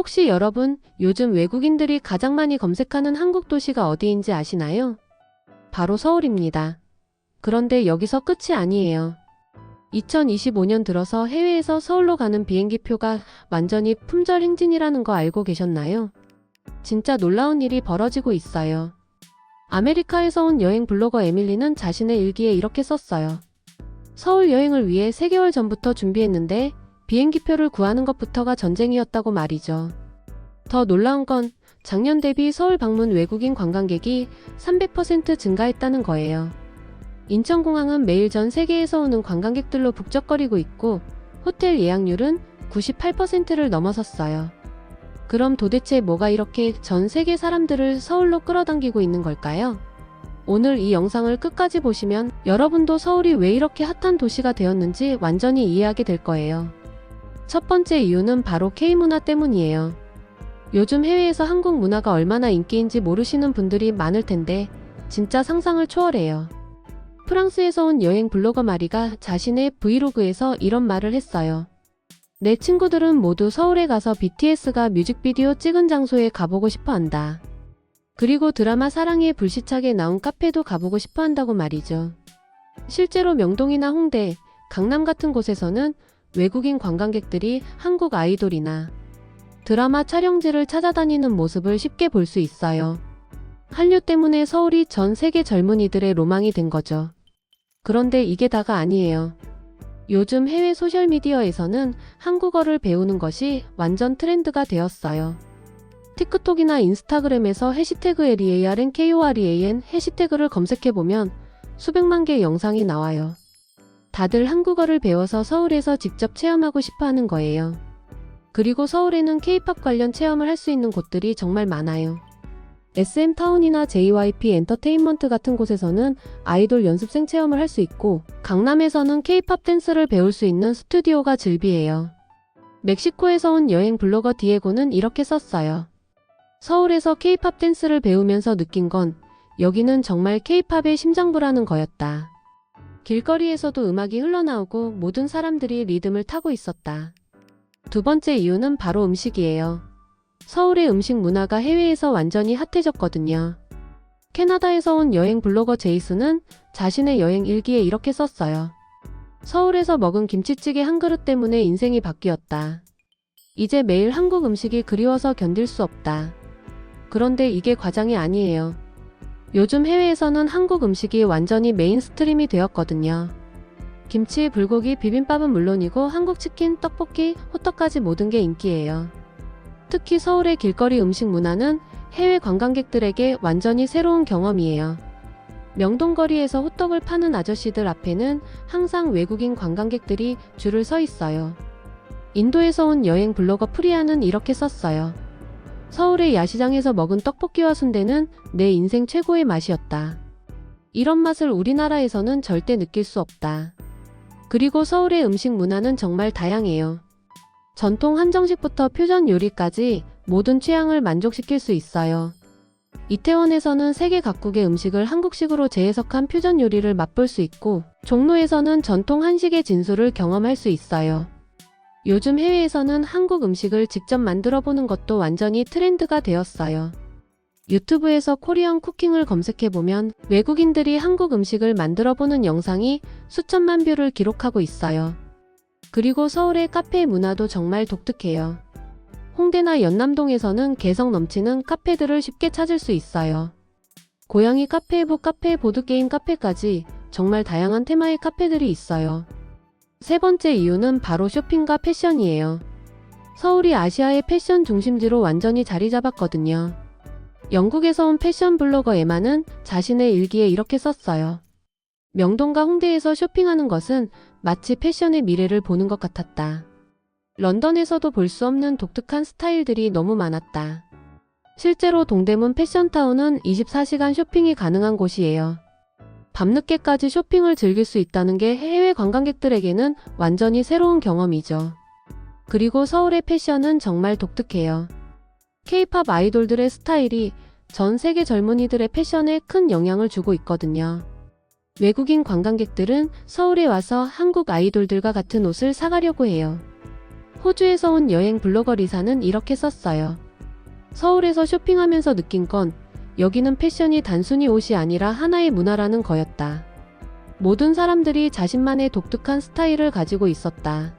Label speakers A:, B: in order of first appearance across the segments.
A: 혹시 여러분 요즘 외국인들이 가장 많이 검색하는 한국 도시가 어디인지 아시나요? 바로 서울입니다. 그런데 여기서 끝이 아니에요. 2025년 들어서 해외에서 서울로 가는 비행기 표가 완전히 품절 행진이라는 거 알고 계셨나요? 진짜 놀라운 일이 벌어지고 있어요. 아메리카에서 온 여행 블로거 에밀리는 자신의 일기에 이렇게 썼어요. 서울 여행을 위해 3개월 전부터 준비했는데 비행기표를 구하는 것부터가 전쟁이었다고 말이죠. 더 놀라운 건 작년 대비 서울 방문 외국인 관광객이 300% 증가했다는 거예요. 인천공항은 매일 전 세계에서 오는 관광객들로 북적거리고 있고 호텔 예약률은 98%를 넘어섰어요. 그럼 도대체 뭐가 이렇게 전 세계 사람들을 서울로 끌어당기고 있는 걸까요? 오늘 이 영상을 끝까지 보시면 여러분도 서울이 왜 이렇게 핫한 도시가 되었는지 완전히 이해하게 될 거예요. 첫 번째 이유는 바로 K문화 때문이에요. 요즘 해외에서 한국 문화가 얼마나 인기인지 모르시는 분들이 많을 텐데 진짜 상상을 초월해요. 프랑스에서 온 여행 블로거 마리가 자신의 브이로그에서 이런 말을 했어요. 내 친구들은 모두 서울에 가서 BTS가 뮤직비디오 찍은 장소에 가보고 싶어 한다. 그리고 드라마 사랑의 불시착에 나온 카페도 가보고 싶어 한다고 말이죠. 실제로 명동이나 홍대, 강남 같은 곳에서는 외국인 관광객들이 한국 아이돌이나 드라마 촬영지를 찾아다니는 모습을 쉽게 볼 수 있어요. 한류 때문에 서울이 전 세계 젊은이들의 로망이 된 거죠. 그런데 이게 다가 아니에요. 요즘 해외 소셜미디어에서는 한국어를 배우는 것이 완전 트렌드가 되었어요. 틱톡이나 인스타그램에서 해시태그 LEARNKOREAN 해시태그를 검색해보면 수백만 개의 영상이 나와요. 다들 한국어를 배워서 서울에서 직접 체험하고 싶어 하는 거예요. 그리고 서울에는 K-팝 관련 체험을 할 수 있는 곳들이 정말 많아요. SM타운이나 JYP 엔터테인먼트 같은 곳에서는 아이돌 연습생 체험을 할 수 있고 강남에서는 K-팝 댄스를 배울 수 있는 스튜디오가 즐비해요. 멕시코에서 온 여행 블로거 디에고는 이렇게 썼어요. 서울에서 K-팝 댄스를 배우면서 느낀 건 여기는 정말 K-팝의 심장부라는 거였다. 길거리에서도 음악이 흘러나오고 모든 사람들이 리듬을 타고 있었다. 두 번째 이유는 바로 음식이에요. 서울의 음식 문화가 해외에서 완전히 핫해졌거든요. 캐나다에서 온 여행 블로거 제이슨은 자신의 여행 일기에 이렇게 썼어요. 서울에서 먹은 김치찌개 한 그릇 때문에 인생이 바뀌었다. 이제 매일 한국 음식이 그리워서 견딜 수 없다. 그런데 이게 과장이 아니에요. 요즘 해외에서는 한국 음식이 완전히 메인스트림이 되었거든요. 김치, 불고기, 비빔밥은 물론이고 한국 치킨, 떡볶이, 호떡까지 모든 게 인기예요. 특히 서울의 길거리 음식 문화는 해외 관광객들에게 완전히 새로운 경험이에요. 명동거리에서 호떡을 파는 아저씨들 앞에는 항상 외국인 관광객들이 줄을 서 있어요. 인도에서 온 여행 블로거 프리아는 이렇게 썼어요. 서울의 야시장에서 먹은 떡볶이와 순대는 내 인생 최고의 맛이었다. 이런 맛을 우리나라에서는 절대 느낄 수 없다. 그리고 서울의 음식 문화는 정말 다양해요. 전통 한정식부터 퓨전 요리까지 모든 취향을 만족시킬 수 있어요. 이태원에서는 세계 각국의 음식을 한국식으로 재해석한 퓨전 요리를 맛볼 수 있고 종로에서는 전통 한식의 진수를 경험할 수 있어요. 요즘 해외에서는 한국 음식을 직접 만들어 보는 것도 완전히 트렌드가 되었어요. 유튜브에서 코리안 쿠킹을 검색해보면 외국인들이 한국 음식을 만들어 보는 영상이 수천만 뷰를 기록하고 있어요. 그리고 서울의 카페 문화도 정말 독특해요. 홍대나 연남동에서는 개성 넘치는 카페들을 쉽게 찾을 수 있어요. 고양이 카페, 북카페, 보드게임 카페까지 정말 다양한 테마의 카페들이 있어요. 세 번째 이유는 바로 쇼핑과 패션이에요. 서울이 아시아의 패션 중심지로 완전히 자리 잡았거든요. 영국에서 온 패션 블로거 에마는 자신의 일기에 이렇게 썼어요. 명동과 홍대에서 쇼핑하는 것은 마치 패션의 미래를 보는 것 같았다. 런던에서도 볼 수 없는 독특한 스타일들이 너무 많았다. 실제로 동대문 패션타운은 24시간 쇼핑이 가능한 곳이에요. 밤늦게까지 쇼핑을 즐길 수 있다는 게 해외 관광객들에게는 완전히 새로운 경험이죠. 그리고 서울의 패션은 정말 독특해요. K-팝 아이돌들의 스타일이 전 세계 젊은이들의 패션에 큰 영향을 주고 있거든요. 외국인 관광객들은 서울에 와서 한국 아이돌들과 같은 옷을 사가려고 해요. 호주에서 온 여행 블로거 리사는 이렇게 썼어요. 서울에서 쇼핑하면서 느낀 건 여기는 패션이 단순히 옷이 아니라 하나의 문화라는 거였다. 모든 사람들이 자신만의 독특한 스타일을 가지고 있었다.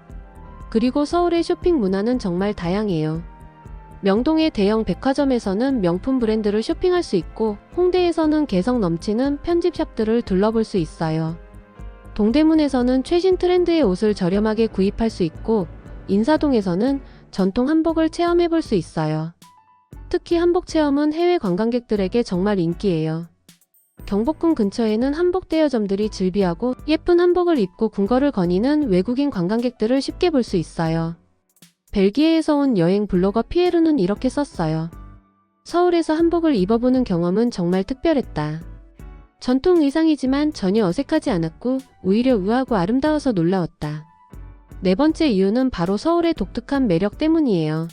A: 그리고 서울의 쇼핑 문화는 정말 다양해요. 명동의 대형 백화점에서는 명품 브랜드를 쇼핑할 수 있고 홍대에서는 개성 넘치는 편집샵들을 둘러볼 수 있어요. 동대문에서는 최신 트렌드의 옷을 저렴하게 구입할 수 있고 인사동에서는 전통 한복을 체험해볼 수 있어요. 특히 한복 체험은 해외 관광객들에게 정말 인기예요. 경복궁 근처에는 한복 대여점들이 즐비하고 예쁜 한복을 입고 궁궐을 거니는 외국인 관광객들을 쉽게 볼 수 있어요. 벨기에에서 온 여행 블로거 피에르는 이렇게 썼어요. 서울에서 한복을 입어보는 경험은 정말 특별했다. 전통 의상이지만 전혀 어색하지 않았고 오히려 우아하고 아름다워서 놀라웠다. 네 번째 이유는 바로 서울의 독특한 매력 때문이에요.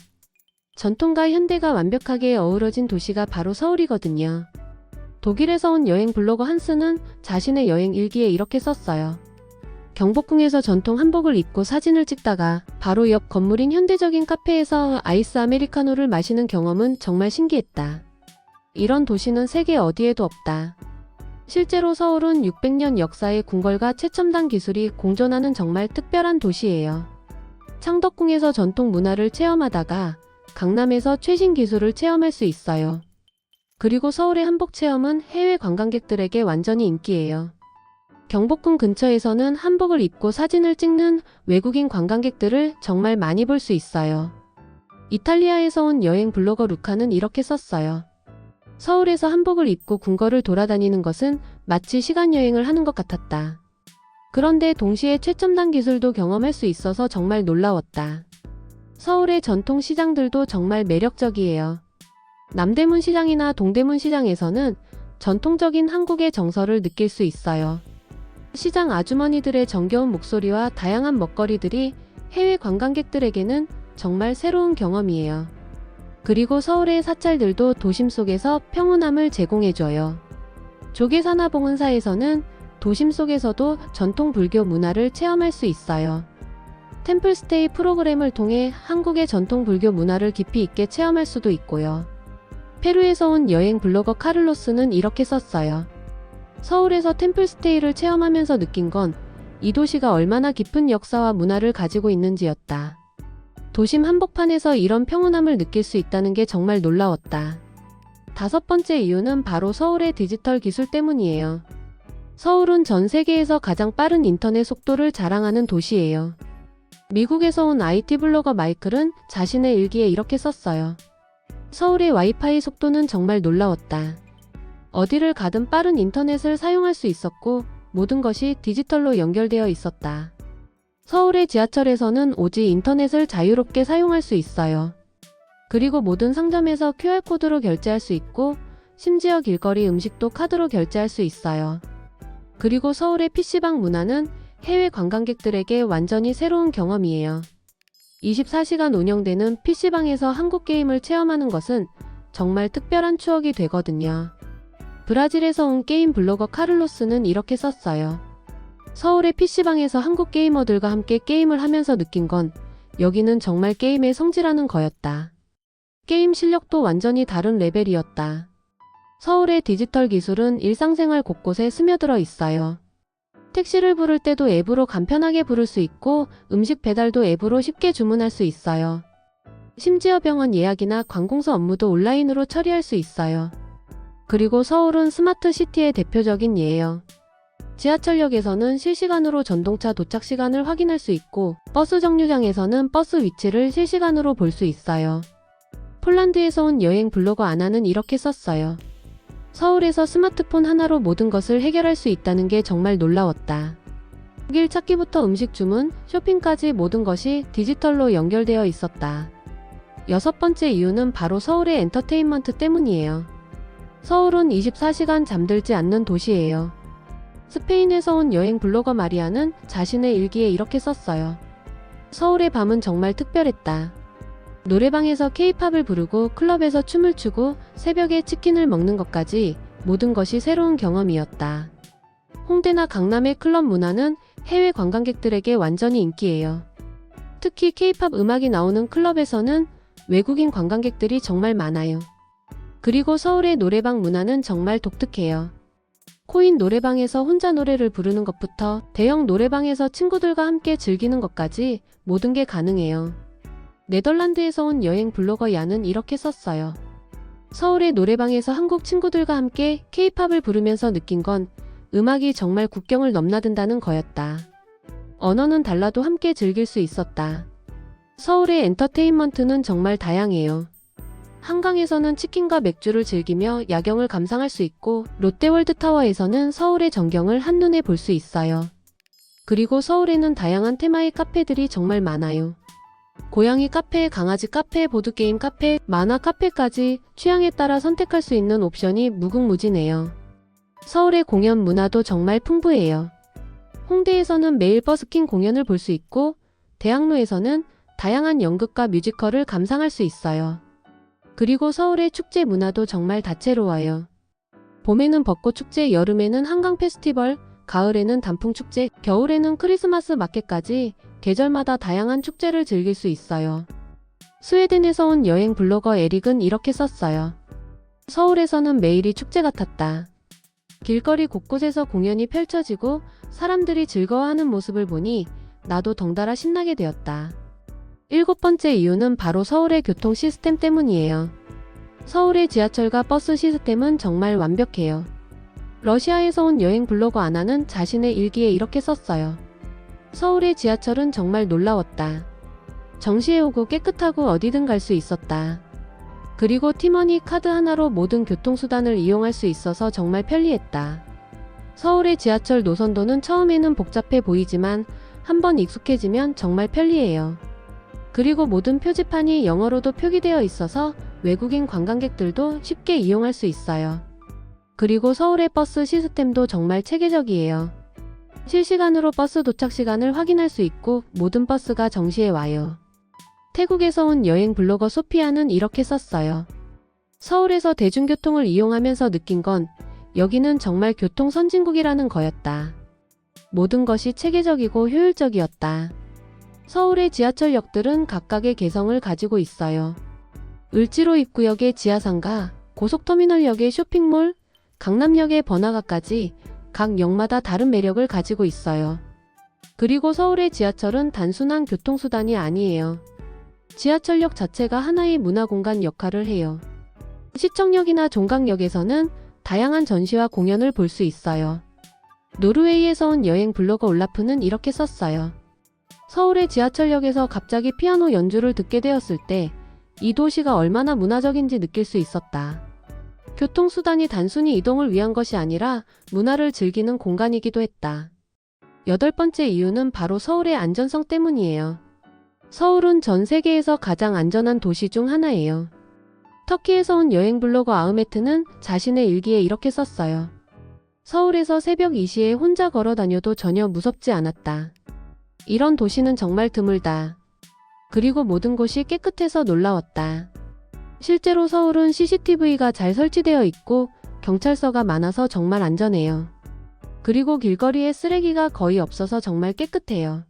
A: 전통과 현대가 완벽하게 어우러진 도시가 바로 서울이거든요. 독일에서 온 여행 블로거 한스는 자신의 여행 일기에 이렇게 썼어요. 경복궁에서 전통 한복을 입고 사진을 찍다가 바로 옆 건물인 현대적인 카페에서 아이스 아메리카노를 마시는 경험은 정말 신기했다. 이런 도시는 세계 어디에도 없다. 실제로 서울은 600년 역사의 궁궐과 최첨단 기술이 공존하는 정말 특별한 도시예요. 창덕궁에서 전통 문화를 체험하다가 강남에서 최신 기술을 체험할 수 있어요. 그리고 서울의 한복 체험은 해외 관광객들에게 완전히 인기예요. 경복궁 근처에서는 한복을 입고 사진을 찍는 외국인 관광객들을 정말 많이 볼 수 있어요. 이탈리아에서 온 여행 블로거 루카는 이렇게 썼어요. 서울에서 한복을 입고 궁궐을 돌아다니는 것은 마치 시간여행을 하는 것 같았다. 그런데 동시에 최첨단 기술도 경험할 수 있어서 정말 놀라웠다. 서울의 전통 시장들도 정말 매력적이에요. 남대문 시장이나 동대문 시장에서는 전통적인 한국의 정서를 느낄 수 있어요. 시장 아주머니들의 정겨운 목소리와 다양한 먹거리들이 해외 관광객들에게는 정말 새로운 경험이에요. 그리고 서울의 사찰들도 도심 속에서 평온함을 제공해줘요. 조계사나 봉은사에서는 도심 속에서도 전통 불교 문화를 체험할 수 있어요. 템플스테이 프로그램을 통해 한국의 전통 불교 문화를 깊이 있게 체험할 수도 있고요. 페루에서 온 여행 블로거 카를로스는 이렇게 썼어요. 서울에서 템플스테이를 체험하면서 느낀 건 이 도시가 얼마나 깊은 역사와 문화를 가지고 있는지였다. 도심 한복판에서 이런 평온함을 느낄 수 있다는 게 정말 놀라웠다. 다섯 번째 이유는 바로 서울의 디지털 기술 때문이에요. 서울은 전 세계에서 가장 빠른 인터넷 속도를 자랑하는 도시예요. 미국에서 온 IT 블로거 마이클은 자신의 일기에 이렇게 썼어요. 서울의 와이파이 속도는 정말 놀라웠다. 어디를 가든 빠른 인터넷을 사용할 수 있었고 모든 것이 디지털로 연결되어 있었다. 서울의 지하철에서는 오직 인터넷을 자유롭게 사용할 수 있어요. 그리고 모든 상점에서 QR코드로 결제할 수 있고 심지어 길거리 음식도 카드로 결제할 수 있어요. 그리고 서울의 PC방 문화는 해외 관광객들에게 완전히 새로운 경험이에요. 24시간 운영되는 PC방에서 한국 게임을 체험하는 것은 정말 특별한 추억이 되거든요. 브라질에서 온 게임 블로거 카를로스는 이렇게 썼어요. 서울의 PC방에서 한국 게이머들과 함께 게임을 하면서 느낀 건 여기는 정말 게임의 성지라는 거였다. 게임 실력도 완전히 다른 레벨이었다. 서울의 디지털 기술은 일상생활 곳곳에 스며들어 있어요. 택시를 부를 때도 앱으로 간편하게 부를 수 있고 음식 배달도 앱으로 쉽게 주문할 수 있어요. 심지어 병원 예약이나 관공서 업무도 온라인으로 처리할 수 있어요. 그리고 서울은 스마트 시티의 대표적인 예예요. 지하철역에서는 실시간으로 전동차 도착 시간을 확인할 수 있고 버스 정류장에서는 버스 위치를 실시간으로 볼 수 있어요. 폴란드에서 온 여행 블로거 아나는 이렇게 썼어요. 서울에서 스마트폰 하나로 모든 것을 해결할 수 있다는 게 정말 놀라웠다. 길 찾기부터 음식 주문, 쇼핑까지 모든 것이 디지털로 연결되어 있었다. 여섯 번째 이유는 바로 서울의 엔터테인먼트 때문이에요. 서울은 24시간 잠들지 않는 도시예요. 스페인에서 온 여행 블로거 마리아는 자신의 일기에 이렇게 썼어요. 서울의 밤은 정말 특별했다. 노래방에서 케이팝을 부르고 클럽에서 춤을 추고 새벽에 치킨을 먹는 것까지 모든 것이 새로운 경험이었다. 홍대나 강남의 클럽 문화는 해외 관광객들에게 완전히 인기예요. 특히 K-팝 음악이 나오는 클럽에서는 외국인 관광객들이 정말 많아요. 그리고 서울의 노래방 문화는 정말 독특해요. 코인 노래방에서 혼자 노래를 부르는 것부터 대형 노래방에서 친구들과 함께 즐기는 것까지 모든 게 가능해요. 네덜란드에서 온 여행 블로거 야는 이렇게 썼어요. 서울의 노래방에서 한국 친구들과 함께 K-팝을 부르면서 느낀 건 음악이 정말 국경을 넘나든다는 거였다. 언어는 달라도 함께 즐길 수 있었다. 서울의 엔터테인먼트는 정말 다양해요. 한강에서는 치킨과 맥주를 즐기며 야경을 감상할 수 있고 롯데월드타워에서는 서울의 전경을 한눈에 볼 수 있어요. 그리고 서울에는 다양한 테마의 카페들이 정말 많아요. 고양이 카페, 강아지 카페, 보드게임 카페, 만화 카페까지 취향에 따라 선택할 수 있는 옵션이 무궁무진해요. 서울의 공연 문화도 정말 풍부해요. 홍대에서는 매일 버스킹 공연을 볼 수 있고 대학로에서는 다양한 연극과 뮤지컬을 감상할 수 있어요. 그리고 서울의 축제 문화도 정말 다채로워요. 봄에는 벚꽃축제, 여름에는 한강 페스티벌, 가을에는 단풍축제, 겨울에는 크리스마스 마켓까지 계절마다 다양한 축제를 즐길 수 있어요. 스웨덴에서 온 여행 블로거 에릭은 이렇게 썼어요. 서울에서는 매일이 축제 같았다. 길거리 곳곳에서 공연이 펼쳐지고 사람들이 즐거워하는 모습을 보니 나도 덩달아 신나게 되었다. 7번째 이유는 바로 서울의 교통 시스템 때문이에요. 서울의 지하철과 버스 시스템은 정말 완벽해요. 러시아에서 온 여행 블로거 아나는 자신의 일기에 이렇게 썼어요. 서울의 지하철은 정말 놀라웠다. 정시에 오고 깨끗하고 어디든 갈 수 있었다. 그리고 티머니 카드 하나로 모든 교통수단을 이용할 수 있어서 정말 편리했다. 서울의 지하철 노선도는 처음에는 복잡해 보이지만 한번 익숙해지면 정말 편리해요. 그리고 모든 표지판이 영어로도 표기되어 있어서 외국인 관광객들도 쉽게 이용할 수 있어요. 그리고 서울의 버스 시스템도 정말 체계적이에요. 실시간으로 버스 도착 시간을 확인할 수 있고 모든 버스가 정시에 와요. 태국에서 온 여행 블로거 소피아는 이렇게 썼어요. 서울에서 대중교통을 이용하면서 느낀 건 여기는 정말 교통 선진국이라는 거였다. 모든 것이 체계적이고 효율적이었다. 서울의 지하철역들은 각각의 개성을 가지고 있어요. 을지로 입구역의 지하상가, 고속터미널역의 쇼핑몰, 강남역의 번화가까지 각 역마다 다른 매력을 가지고 있어요. 그리고 서울의 지하철은 단순한 교통수단이 아니에요. 지하철역 자체가 하나의 문화공간 역할을 해요. 시청역이나 종강역에서는 다양한 전시와 공연을 볼 수 있어요. 노르웨이에서 온 여행 블로거 올라프는 이렇게 썼어요. 서울의 지하철역에서 갑자기 피아노 연주를 듣게 되었을 때 이 도시가 얼마나 문화적인지 느낄 수 있었다. 교통수단이 단순히 이동을 위한 것이 아니라 문화를 즐기는 공간이기도 했다. 8번째 이유는 바로 서울의 안전성 때문이에요. 서울은 전 세계에서 가장 안전한 도시 중 하나예요. 터키에서 온 여행 블로거 아흐메트는 자신의 일기에 이렇게 썼어요. 서울에서 새벽 2시에 혼자 걸어 다녀도 전혀 무섭지 않았다. 이런 도시는 정말 드물다. 그리고 모든 곳이 깨끗해서 놀라웠다. 실제로 서울은 CCTV가 잘 설치되어 있고 경찰서가 많아서 정말 안전해요. 그리고 길거리에 쓰레기가 거의 없어서 정말 깨끗해요.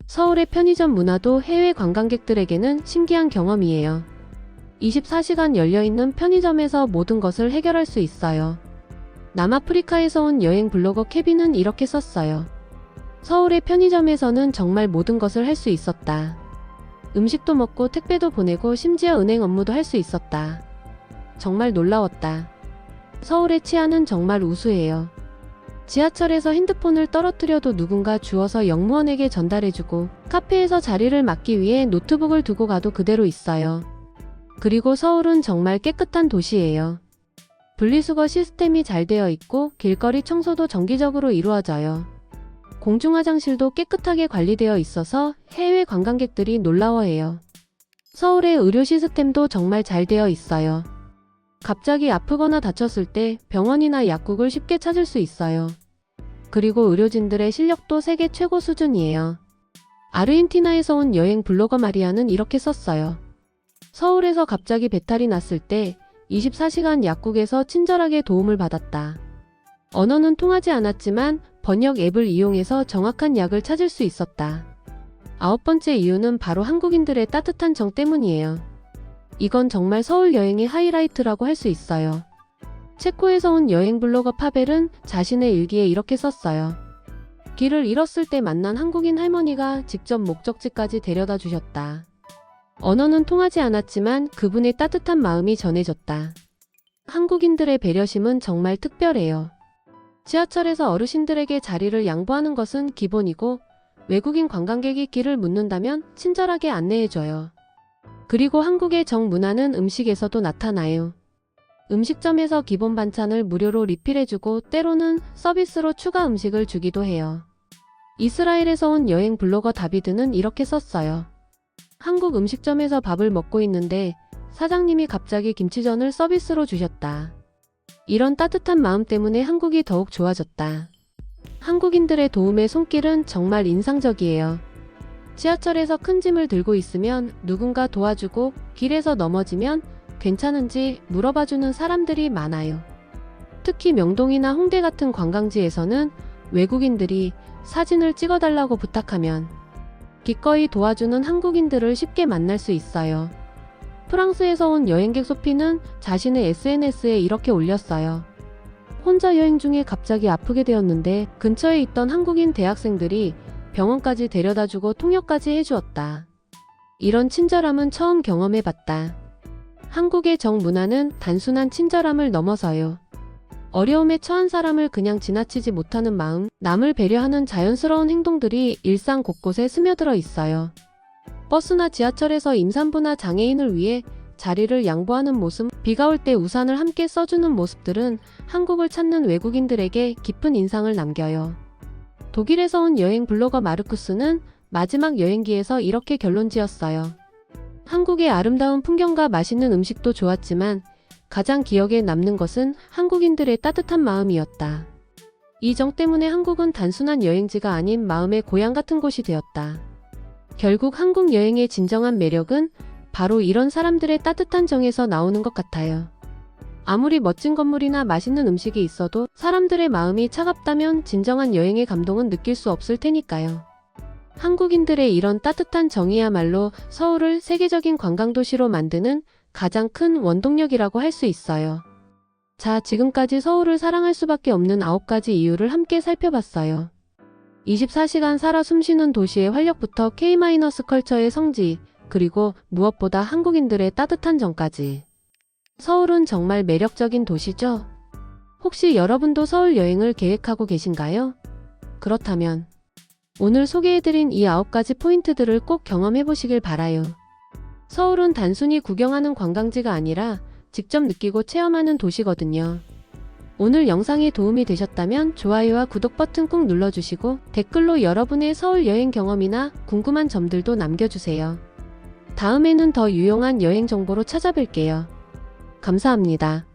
A: 서울의 편의점 문화도 해외 관광객들에게는 신기한 경험이에요. 24시간 열려있는 편의점에서 모든 것을 해결할 수 있어요. 남아프리카에서 온 여행 블로거 케빈은 이렇게 썼어요. 서울의 편의점에서는 정말 모든 것을 할 수 있었다. 음식도 먹고 택배도 보내고 심지어 은행 업무도 할 수 있었다. 정말 놀라웠다. 서울의 치안은 정말 우수해요. 지하철에서 핸드폰을 떨어뜨려도 누군가 주워서 역무원에게 전달해주고 카페에서 자리를 맡기 위해 노트북을 두고 가도 그대로 있어요. 그리고 서울은 정말 깨끗한 도시예요. 분리수거 시스템이 잘 되어 있고 길거리 청소도 정기적으로 이루어져요. 공중화장실도 깨끗하게 관리되어 있어서 해외 관광객들이 놀라워해요. 서울의 의료 시스템도 정말 잘 되어 있어요. 갑자기 아프거나 다쳤을 때 병원이나 약국을 쉽게 찾을 수 있어요. 그리고 의료진들의 실력도 세계 최고 수준이에요. 아르헨티나에서 온 여행 블로거 마리아는 이렇게 썼어요. 서울에서 갑자기 배탈이 났을 때 24시간 약국에서 친절하게 도움을 받았다. 언어는 통하지 않았지만 번역 앱을 이용해서 정확한 약을 찾을 수 있었다. 9번째 이유는 바로 한국인들의 따뜻한 정 때문이에요. 이건 정말 서울 여행의 하이라이트라고 할 수 있어요. 체코에서 온 여행 블로거 파벨은 자신의 일기에 이렇게 썼어요. 길을 잃었을 때 만난 한국인 할머니가 직접 목적지까지 데려다 주셨다. 언어는 통하지 않았지만 그분의 따뜻한 마음이 전해졌다. 한국인들의 배려심은 정말 특별해요. 지하철에서 어르신들에게 자리를 양보하는 것은 기본이고 외국인 관광객이 길을 묻는다면 친절하게 안내해줘요. 그리고 한국의 정문화는 음식에서도 나타나요. 음식점에서 기본 반찬을 무료로 리필해주고 때로는 서비스로 추가 음식을 주기도 해요. 이스라엘에서 온 여행 블로거 다비드는 이렇게 썼어요. 한국 음식점에서 밥을 먹고 있는데 사장님이 갑자기 김치전을 서비스로 주셨다. 이런 따뜻한 마음 때문에 한국이 더욱 좋아졌다. 한국인들의 도움의 손길은 정말 인상적이에요. 지하철에서 큰 짐을 들고 있으면 누군가 도와주고 길에서 넘어지면 괜찮은지 물어봐주는 사람들이 많아요. 특히 명동이나 홍대 같은 관광지에서는 외국인들이 사진을 찍어달라고 부탁하면 기꺼이 도와주는 한국인들을 쉽게 만날 수 있어요. 프랑스에서 온 여행객 소피는 자신의 SNS에 이렇게 올렸어요. 혼자 여행 중에 갑자기 아프게 되었는데 근처에 있던 한국인 대학생들이 병원까지 데려다주고 통역까지 해주었다. 이런 친절함은 처음 경험해봤다. 한국의 정문화는 단순한 친절함을 넘어서요. 어려움에 처한 사람을 그냥 지나치지 못하는 마음, 남을 배려하는 자연스러운 행동들이 일상 곳곳에 스며들어 있어요. 버스나 지하철에서 임산부나 장애인을 위해 자리를 양보하는 모습, 비가 올 때 우산을 함께 써주는 모습들은 한국을 찾는 외국인들에게 깊은 인상을 남겨요. 독일에서 온 여행 블로거 마르쿠스는 마지막 여행기에서 이렇게 결론 지었어요. 한국의 아름다운 풍경과 맛있는 음식도 좋았지만 가장 기억에 남는 것은 한국인들의 따뜻한 마음이었다. 이 정 때문에 한국은 단순한 여행지가 아닌 마음의 고향 같은 곳이 되었다. 결국 한국 여행의 진정한 매력은 바로 이런 사람들의 따뜻한 정에서 나오는 것 같아요. 아무리 멋진 건물이나 맛있는 음식이 있어도 사람들의 마음이 차갑다면 진정한 여행의 감동은 느낄 수 없을 테니까요. 한국인들의 이런 따뜻한 정이야말로 서울을 세계적인 관광도시로 만드는 가장 큰 원동력이라고 할 수 있어요. 자, 지금까지 서울을 사랑할 수밖에 없는 9가지 이유를 함께 살펴봤어요. 24시간 살아 숨쉬는 도시의 활력부터 K-컬처의 성지, 그리고 무엇보다 한국인들의 따뜻한 정까지. 서울은 정말 매력적인 도시죠? 혹시 여러분도 서울 여행을 계획하고 계신가요? 그렇다면 오늘 소개해드린 이 9가지 포인트들을 꼭 경험해보시길 바라요. 서울은 단순히 구경하는 관광지가 아니라 직접 느끼고 체험하는 도시거든요. 오늘 영상이 도움이 되셨다면 좋아요와 구독 버튼 꾹 눌러주시고 댓글로 여러분의 서울 여행 경험이나 궁금한 점들도 남겨주세요. 다음에는 더 유용한 여행 정보로 찾아뵐게요. 감사합니다.